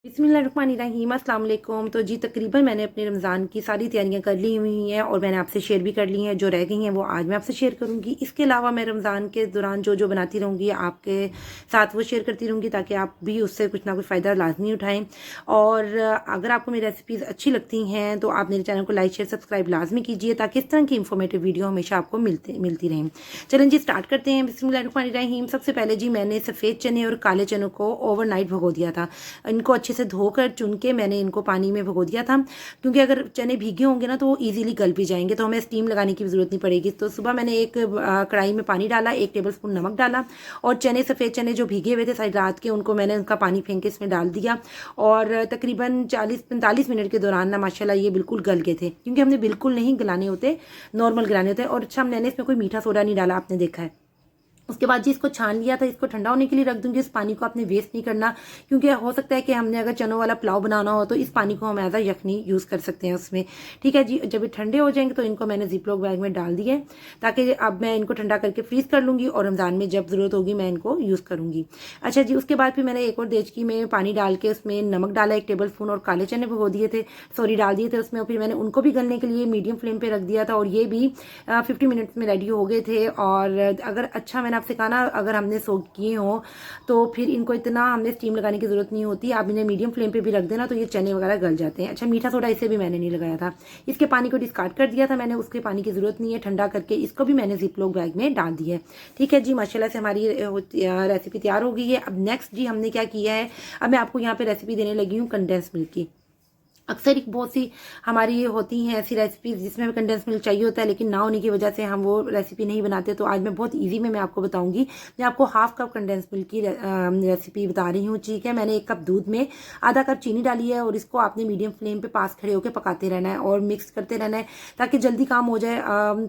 बिस्मिल्लाहिर्रहमानिर्रहीम अस्सलाम वालेकुम। तो जी तकरीबन मैंने अपने रमज़ान की सारी तैयारियां कर ली हुई हैं और मैंने आपसे शेयर भी कर ली हैं। जो रह गई हैं वो आज मैं आपसे शेयर करूंगी। इसके अलावा मैं रमज़ान के दौरान जो जो बनाती रहूँगी आपके साथ वो शेयर करती रहूँगी ताकि आप भी उससे कुछ ना कुछ फ़ायदा लाजमी उठाएँ। और अगर आपको मेरी रेसिपीज़ अच्छी लगती हैं तो आप मेरे चैनल को लाइक शेयर सब्सक्राइब लाजमी कीजिए ताकि इस तरह की इंफॉर्मेटिव वीडियो हमेशा आपको मिलती रहें। चलें जी स्टार्ट करते हैं। बिस्मिल्लाहिर्रहमानिर्रहीम। सबसे पहले जी मैंने सफ़ेद चने और काले चनों को ओवरनाइट भिगो दिया था। इनको अच्छे से धोकर चुन के मैंने इनको पानी में भिगो दिया था, क्योंकि अगर चने भीगे होंगे ना तो वो इजीली गल भी जाएंगे, तो हमें स्टीम लगाने की ज़रूरत नहीं पड़ेगी। तो सुबह मैंने एक कढ़ाई में पानी डाला, 1 टेबलस्पून नमक डाला और चने सफ़ेद चने जो भीगे हुए थे सारी रात के उनको मैंने उनका पानी फेंक के इसमें डाल दिया और तकरीबन 40-45 मिनट के दौरान ना माशाल्लाह ये बिल्कुल गल गए थे, क्योंकि हमने बिल्कुल नहीं गलाने होते, नॉर्मल गलाने होते हैं। और अच्छा मैंने इसमें कोई मीठा सोडा नहीं डाला, आपने देखा है। उसके बाद जी इसको छान लिया था, इसको ठंडा होने के लिए रख दूंगी। इस पानी को आपने वेस्ट नहीं करना, क्योंकि हो सकता है कि हमने अगर चनों वाला पुलाव बनाना हो तो इस पानी को हम एज अ यखनी यूज़ कर सकते हैं उसमें। ठीक है जी, जब ये ठंडे हो जाएंगे तो इनको मैंने जिपलॉक बैग में डाल दिए ताकि अब मैं इनको ठंडा करके फ्रीज कर लूंगी और रमज़ान में जब ज़रूरत होगी मैं इनको यूज़ करूंगी। अच्छा जी, उसके बाद फिर मैंने एक और देचकी में पानी डाल के उसमें नमक डाला 1 टेबलस्पून और काले चने भिगो दिए थे, सॉरी डाल दिए थे उसमें। फिर मैंने उनको भी गलने के लिए मीडियम फ्लेम पर रख दिया था और ये भी 50 मिनट्स में रेडी हो गए थे। और अगर अच्छा मैंने आपसे कहा ना, अगर हमने सोक किए हो तो फिर इनको इतना हमने स्टीम लगाने की जरूरत नहीं होती, आप इन्हें मीडियम फ्लेम पे भी रख देना तो ये चने वगैरह गल जाते हैं। अच्छा मीठा सोडा इसे भी मैंने नहीं लगाया था, इसके पानी को डिस्कार्ड कर दिया था मैंने, उसके पानी की जरूरत नहीं है। ठंडा करके इसको भी मैंने जिपलॉक बैग में डाल दिया है। ठीक है जी, माशाल्लाह से हमारी रेसिपी तैयार हो गई है। अब नेक्स्ट जी हमने क्या किया है, अब मैं आपको यहाँ पे रेसिपी देने लगी हूँ कंडेंस मिल्क की। अक्सर एक बहुत सी हमारी होती हैं ऐसी रेसिपीज जिसमें हमें कंडेंस मिल्क चाहिए होता है, लेकिन ना होने की वजह से हम वो रेसिपी नहीं बनाते। तो आज मैं बहुत इजी में मैं आपको बताऊंगी। मैं आपको हाफ कप कंडेंस मिल्क की रेसिपी बता रही हूँ। ठीक है, मैंने 1 कप दूध में आधा कप चीनी डाली है और इसको आपने मीडियम फ्लेम पे पास खड़े होकर पकाते रहना है और मिक्स करते रहना है ताकि जल्दी काम हो जाए।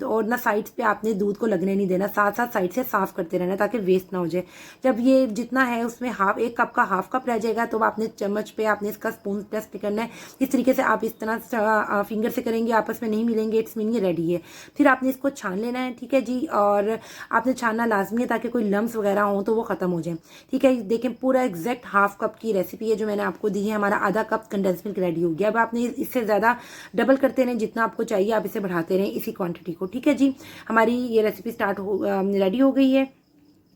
और ना साइड्स पे आपने दूध को लगने नहीं देना, साथ साथ साइड से साफ करते रहना है ताकि वेस्ट ना हो जाए। जब ये जितना है उसमें 1 कप का हाफ कप रह जाएगा तो आपने चम्मच पे आपने इसका स्पून टेस्ट करना है। इस तरीके से आप इस तरह फिंगर से करेंगे, आपस में नहीं मिलेंगे, इट्स मीन ये रेडी है। फिर आपने इसको छान लेना है। ठीक है जी, और आपने छानना लाजमी है ताकि कोई लम्स वगैरह हो तो वो खत्म हो जाए। ठीक है, देखें पूरा एग्जैक्ट हाफ कप की रेसिपी है जो मैंने आपको दी है। हमारा आधा कप कंडेंस मिल्क रेडी हो गया। अब आपने इससे ज्यादा डबल करते रहें, जितना आपको चाहिए आप इसे बढ़ाते रहें इसी क्वांटिटी को। ठीक है जी, हमारी ये रेसिपी रेडी हो गई है।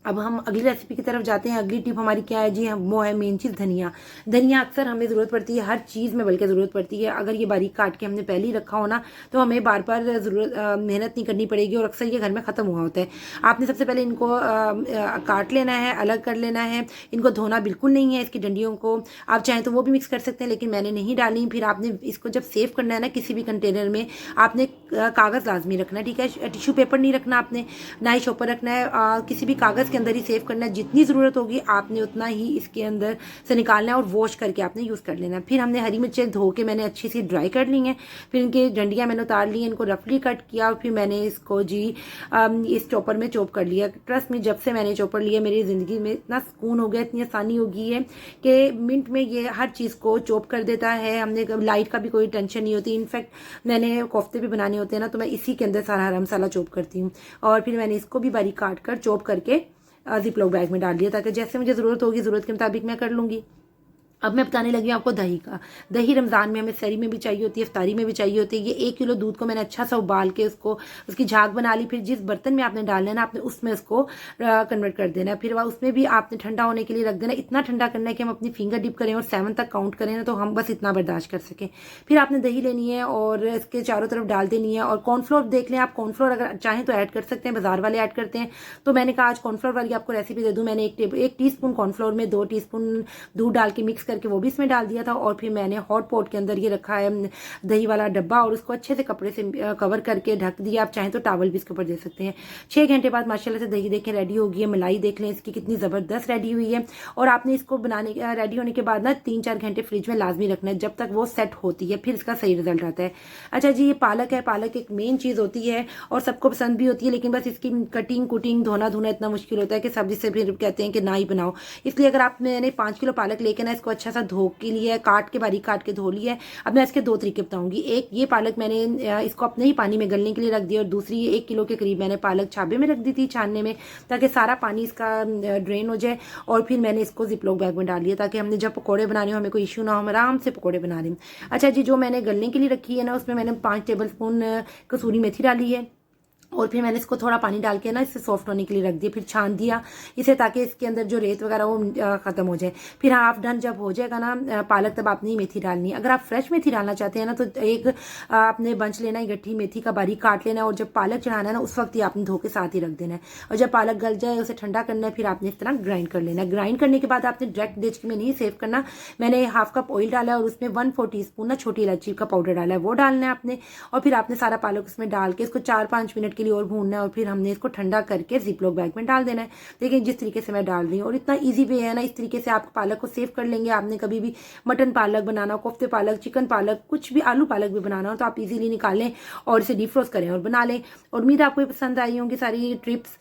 अब हम अगली रेसिपी की तरफ जाते हैं। अगली टिप हमारी क्या है जी, हम वो है मेन चीज़ धनिया। धनिया अक्सर हमें ज़रूरत पड़ती है, हर चीज़ में बल्कि ज़रूरत पड़ती है। अगर ये बारीक काट के हमने पहले ही रखा हो ना तो हमें बार बार ज़रूरत मेहनत नहीं करनी पड़ेगी और अक्सर ये घर में ख़त्म हुआ होता है। आपने सबसे पहले इनको काट लेना है, अलग कर लेना है। इनको धोना बिल्कुल नहीं है, इसकी डंडियों को आप चाहें तो वो भी मिक्स कर सकते हैं, लेकिन मैंने नहीं डाली। फिर आपने इसको जब सेव करना है ना किसी भी कंटेनर में, आपने कागज़ लाजमी रखना है। ठीक है, टिश्यू पेपर नहीं रखना आपने, ना ही शॉपर रखना है, किसी भी कागज़ के अंदर ही सेव करना है। जितनी ज़रूरत होगी आपने उतना ही इसके अंदर से निकालना है और वॉश करके आपने यूज़ कर लेना है। फिर हमने हरी मिर्चें धो के मैंने अच्छी सी ड्राई कर ली हैं, फिर इनकी डंडियाँ मैंने उतार ली हैं, इनको रफली कट किया और फिर मैंने इसको जी इस चॉपर में चॉप कर लिया। ट्रस्ट में जब से मैंने चॉपर लिया मेरी ज़िंदगी में इतना सुकून हो गया, इतनी आसानी हो गई है कि मिनट में ये हर चीज़ को चॉप कर देता है। हमने लाइट का भी कोई टेंशन नहीं होती। इनफैक्ट मैंने कोफ्ते भी बनाने होते हैं ना तो मैं इसी के अंदर सारा हरा मसाला चॉप करती हूँ और फिर मैंने इसको भी बारीक काट कर चॉप करके जिपलॉक बैग में डाल दिया ताकि जैसे मुझे ज़रूरत होगी ज़रूरत के मुताबिक मैं कर लूँगी। अब मैं बताने लगी हूँ आपको दही का। दही रमज़ान में हमें सहरी में भी चाहिए होती है, इफ्तारी में भी चाहिए होती है। ये 1 किलो दूध को मैंने अच्छा सा उबाल के उसको उसकी झाग बना ली। फिर जिस बर्तन में आपने डालना है ना आपने उसमें उसको कन्वर्ट कर देना है। फिर उसमें भी आपने ठंडा होने के लिए रख देना। इतना ठंडा करना है कि हम अपनी फिंगर डिप करें और 7 तक काउंट करें ना तो हम बस इतना बर्दाश्त कर सकें। फिर आपने दही लेनी है और इसके चारों तरफ डाल देनी है। और कॉर्नफ्लोर देख लें आप, कॉर्नफ्लोर अगर चाहें तो ऐड कर सकते हैं, बाजार वाले ऐड करते हैं। तो मैंने कहा आज कॉर्नफ्लोर वाली आपको रेसिपी दे दूँ। मैंने 1 टीस्पून कॉर्नफ्लोर में 2 टीस्पून दूध डाल के मिक्स करके वो भी इसमें डाल दिया था। और फिर मैंने हॉट पॉट के अंदर ये रखा है दही वाला डब्बा और उसको अच्छे से कपड़े से कवर करके ढक दिया। आप चाहें तो टॉवल भी इसके ऊपर दे सकते हैं। 6 घंटे बाद माशाल्लाह से दही देखें रेडी हो गई है। मलाई देख लें इसकी कितनी ज़बरदस्त रेडी हुई है। और आपने इसको बनाने रेडी होने के बाद ना 3-4 घंटे फ्रिज में लाजमी रखना है जब तक वो सेट होती है, फिर इसका सही रिजल्ट आता है। अच्छा जी, ये पालक है। पालक एक मेन चीज़ होती है और सबको पसंद भी होती है, लेकिन बस इसकी कटिंग कुटिंग धोना धोना इतना मुश्किल होता है कि सब्जी से फिर कहते हैं कि ना ही बनाओ। इसलिए अगर आप मैंने 5 किलो पालक लेके ना इसको अच्छा सा धो के लिया है, काट के बारीक काट के धो लिया है। अब मैं इसके 2 तरीके बताऊंगी। एक, ये पालक मैंने इसको अपने ही पानी में गलने के लिए रख दिया, और दूसरी 1 किलो के करीब मैंने पालक छाबे में रख दी थी छानने में, ताकि सारा पानी इसका ड्रेन हो जाए। और फिर मैंने इसको जिपलॉक बैग में डाल लिया, ताकि हमने जब पकौड़े बनाने हो हमें कोई इशू ना हो, हम आराम से पकौड़े बना लें। अच्छा जी, जो मैंने गलने के लिए रखी है ना, उसमें मैंने 5 टेबल स्पून कसूरी मेथी डाली है, और फिर मैंने इसको थोड़ा पानी डाल के ना इसे सॉफ्ट होने के लिए रख दिया, फिर छान दिया इसे, ताकि इसके अंदर जो रेत वगैरह वो खत्म हो जाए। फिर हाफ डन जब हो जाएगा ना पालक, तब आपने मेथी डालनी है। अगर आप फ्रेश मेथी डालना चाहते हैं ना, तो एक आपने बंच लेना है गट्ठी मेथी का, बारीक काट लेना है, और जब पालक चढ़ाना है ना, उस वक्त ही आपने धो के साथ ही रख देना है। और जब पालक गल जाए उसे ठंडा करना है, फिर आपने इस तरह ग्राइंड कर लेना है। ग्राइंड करने के बाद आपने डायरेक्ट देचकी में नहीं सेव करना। मैंने हाफ कप ऑयल डाला है, और उसमें 1/4 टीस्पून ना छोटी इलायची का पाउडर डाला है, वो डालना है आपने। और फिर आपने सारा पालक उसमें डाल के इसको 4-5 मिनट के लिए और भूनना है, और फिर हमने इसको ठंडा करके जिपलॉक बैग में डाल देना है। देखिए जिस तरीके से मैं डाल रही हूँ, और इतना इजी वे है ना, इस तरीके से आप पालक को सेव कर लेंगे। आपने कभी भी मटन पालक बनाना हो, कोफ्ते पालक, चिकन पालक, कुछ भी, आलू पालक भी बनाना हो, तो आप इजीली निकालें और इसे डीप फ्रोज करें और बना लें। और उम्मीद आपको ये पसंद आई होंगी सारी टिप्स।